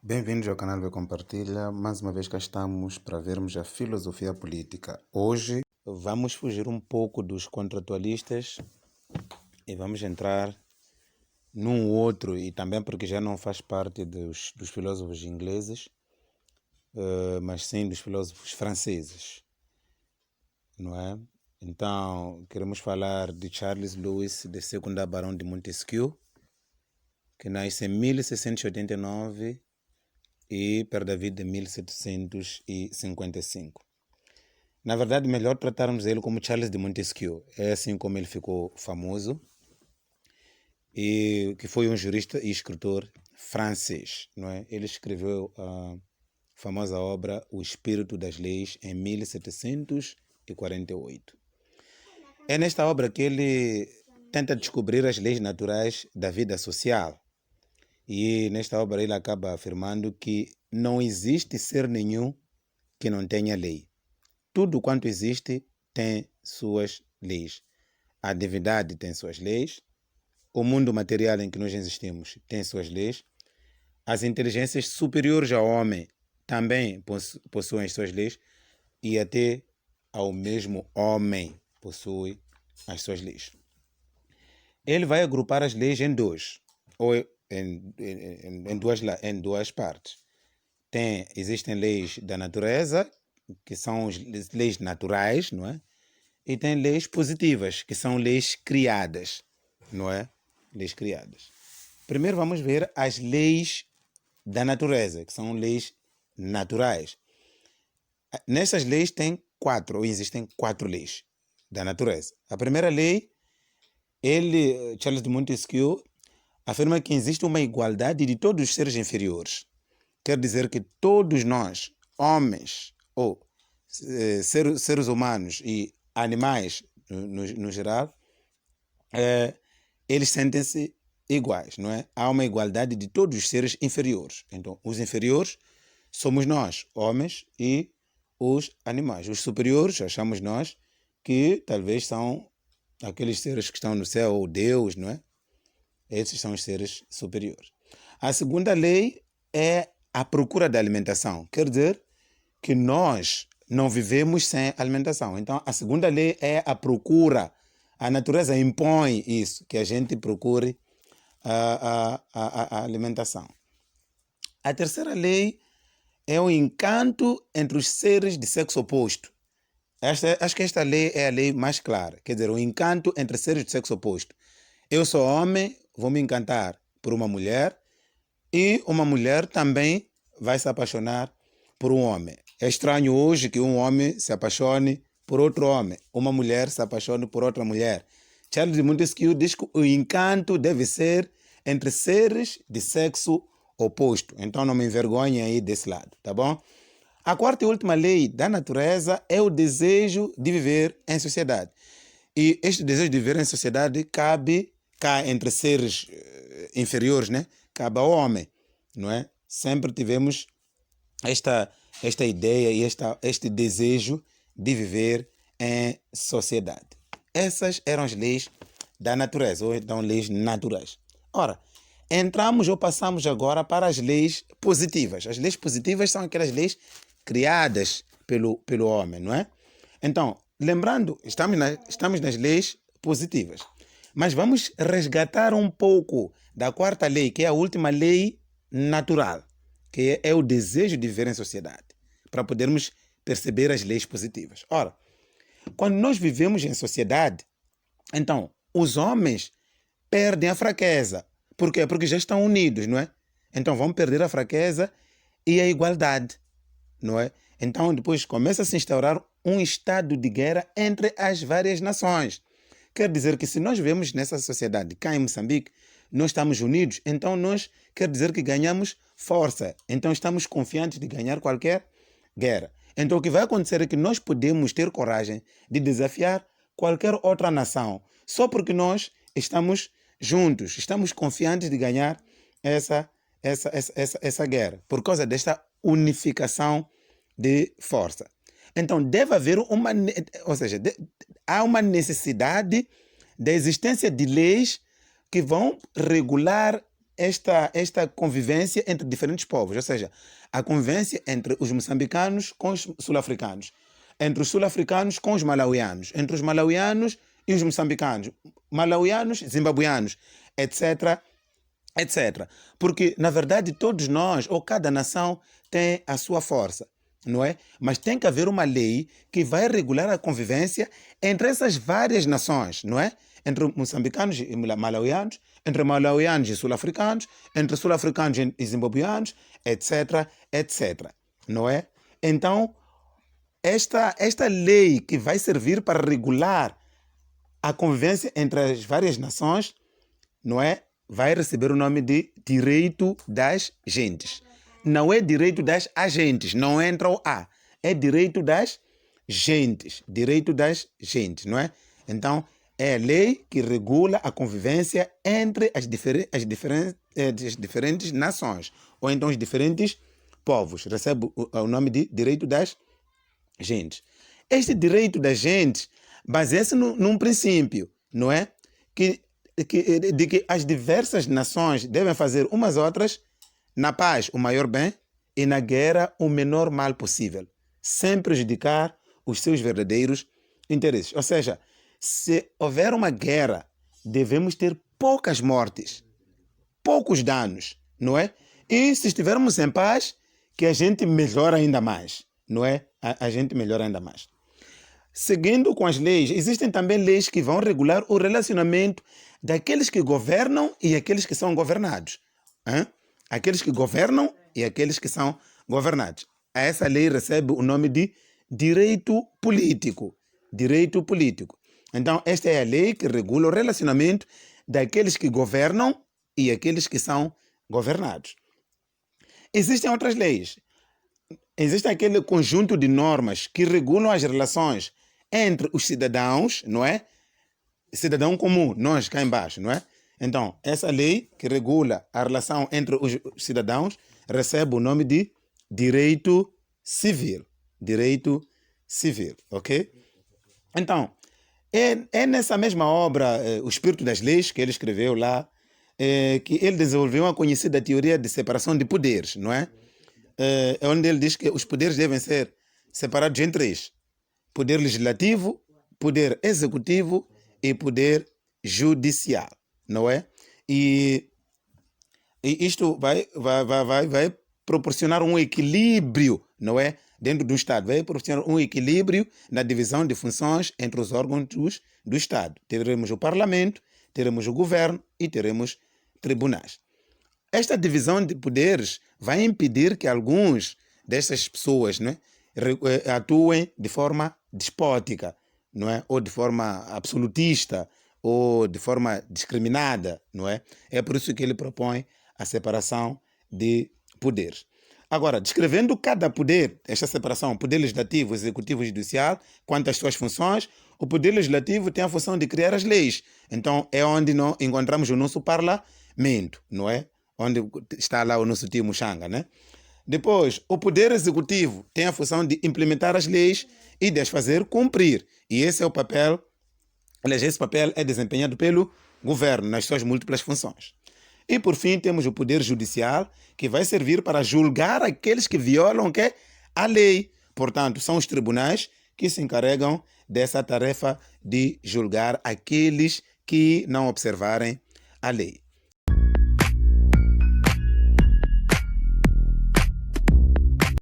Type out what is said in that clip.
Bem-vindos ao canal B Compartilha. Mais uma vez cá estamos para vermos a filosofia política. Hoje vamos fugir um pouco dos contratualistas e vamos entrar num outro, e também porque já não faz parte dos filósofos ingleses, mas sim dos filósofos franceses, não é? Então, queremos falar de Charles Lewis, de segunda Barão de Montesquieu, que nasce em 1689 e perde a vida em 1755. Na verdade, melhor tratarmos ele como Charles de Montesquieu. É assim como ele ficou famoso, e que foi um jurista e escritor francês, não é? Ele escreveu a famosa obra O Espírito das Leis em 1748. É nesta obra que ele tenta descobrir as leis naturais da vida social. E nesta obra ele acaba afirmando que não existe ser nenhum que não tenha lei. Tudo quanto existe tem suas leis. A divindade tem suas leis, o mundo material em que nós existimos tem suas leis, as inteligências superiores ao homem também possuem suas leis, e até ao mesmo homem possui as suas leis. Ele vai agrupar as leis em dois, ou em duas partes. Existem leis da natureza, que são as leis naturais, não é? E tem leis positivas, que são leis criadas, não é? Leis criadas. Primeiro vamos ver as leis da natureza, que são leis naturais. Nessas leis existem quatro leis da natureza. A primeira lei, Charles de Montesquieu, afirma que existe uma igualdade de todos os seres inferiores. Quer dizer que todos nós, homens ou seres humanos e animais no geral, eles sentem-se iguais, não é? Há uma igualdade de todos os seres inferiores. Então, os inferiores somos nós, homens, e os animais. Os superiores, achamos nós, que talvez são aqueles seres que estão no céu, ou Deus, não é? Esses são os seres superiores. A segunda lei é a procura da alimentação. Quer dizer que nós não vivemos sem alimentação. Então, a segunda lei é a procura. A natureza impõe isso, que a gente procure a alimentação. A terceira lei é o encanto entre os seres de sexo oposto. Acho que esta lei é a lei mais clara. Quer dizer, o encanto entre seres de sexo oposto. Eu sou homem, vou me encantar por uma mulher, e uma mulher também vai se apaixonar por um homem. É estranho hoje que um homem se apaixone por outro homem, uma mulher se apaixone por outra mulher. Charles de Montesquieu diz que o encanto deve ser entre seres de sexo oposto. Então não me envergonhe aí desse lado, tá bom? A quarta e última lei da natureza é o desejo de viver em sociedade. E este desejo de viver em sociedade cabe cá entre seres inferiores, né? Cabe ao homem, não é? Sempre tivemos esta ideia e este desejo de viver em sociedade. Essas eram as leis da natureza, ou então leis naturais. Ora, entramos ou passamos agora para as leis positivas. As leis positivas são aquelas leis criadas pelo homem, não é? Então, lembrando, estamos nas leis positivas. Mas vamos resgatar um pouco da quarta lei, que é a última lei natural, que é o desejo de viver em sociedade, para podermos perceber as leis positivas. Ora, quando nós vivemos em sociedade, então, os homens perdem a fraqueza. Por quê? Porque já estão unidos, não é? Então, vão perder a fraqueza e a igualdade, não é? Então, depois começa a se instaurar um estado de guerra entre as várias nações. Quer dizer que se nós vivemos nessa sociedade, cá em Moçambique, nós estamos unidos, então quer dizer que ganhamos força. Então estamos confiantes de ganhar qualquer guerra. Então o que vai acontecer é que nós podemos ter coragem de desafiar qualquer outra nação, só porque nós estamos juntos, estamos confiantes de ganhar essa guerra, por causa desta unificação de força. Então deve haver há uma necessidade da existência de leis que vão regular esta convivência entre diferentes povos, ou seja, a convivência entre os moçambicanos com os sul-africanos, entre os sul-africanos com os malauianos, entre os malauianos e os moçambicanos, malauianos, zimbabuianos, etc, etc. Porque, na verdade, todos nós, ou cada nação, tem a sua força, não é? Mas tem que haver uma lei que vai regular a convivência entre essas várias nações, não é? Entre moçambicanos e malauianos, entre malauianos e sul-africanos, entre sul-africanos e zimbabuianos, etc, etc, não é? Então, esta lei que vai servir para regular a convivência entre as várias nações, não é? Vai receber o nome de direito das gentes. Não é direito das agentes, não entra o A. É direito das gentes, não é? Então, é a lei que regula a convivência entre as diferentes nações, ou então os diferentes povos. Recebe o nome de direito das gentes. Este direito das gentes baseia-se num princípio, não é? De que as diversas nações devem fazer umas outras na paz o maior bem e na guerra o menor mal possível, sem prejudicar os seus verdadeiros interesses. Ou seja, se houver uma guerra, devemos ter poucas mortes, poucos danos, não é? E se estivermos em paz, que a gente melhora ainda mais, não é? A gente melhora ainda mais. Seguindo com as leis, existem também leis que vão regular o relacionamento daqueles que governam e aqueles que são governados. Aqueles que governam e aqueles que são governados. Essa lei recebe o nome de direito político. Direito político. Então, esta é a lei que regula o relacionamento daqueles que governam e aqueles que são governados. Existem outras leis. Existe aquele conjunto de normas que regulam as relações entre os cidadãos, não é? Cidadão comum, nós cá embaixo, não é? Então, essa lei que regula a relação entre os cidadãos recebe o nome de direito civil. Direito civil, ok? Então, é nessa mesma obra, O Espírito das Leis, que ele escreveu lá, que ele desenvolveu uma conhecida teoria de separação de poderes, não é? Onde ele diz que os poderes devem ser separados em três: poder legislativo, poder executivo e poder judicial, não é? E isto vai proporcionar um equilíbrio, não é? Dentro do Estado, vai proporcionar um equilíbrio na divisão de funções entre os órgãos do Estado. Teremos o Parlamento, teremos o Governo e teremos tribunais. Esta divisão de poderes vai impedir que alguns dessas pessoas, não é, atuem de forma despótica, não é? Ou de forma absolutista, ou de forma discriminada, não é? É por isso que ele propõe a separação de poderes. Agora, descrevendo cada poder, esta separação, poder legislativo, executivo e judicial, quanto às suas funções, o poder legislativo tem a função de criar as leis. Então, é onde nós encontramos o nosso parlamento, não é? Onde está lá o nosso tio Muxanga, né? Depois, o poder executivo tem a função de implementar as leis e de as fazer cumprir. E esse é o papel, aliás, esse papel é desempenhado pelo governo nas suas múltiplas funções. E, por fim, temos o poder judicial, que vai servir para julgar aqueles que violam a lei. Portanto, são os tribunais que se encarregam dessa tarefa de julgar aqueles que não observarem a lei.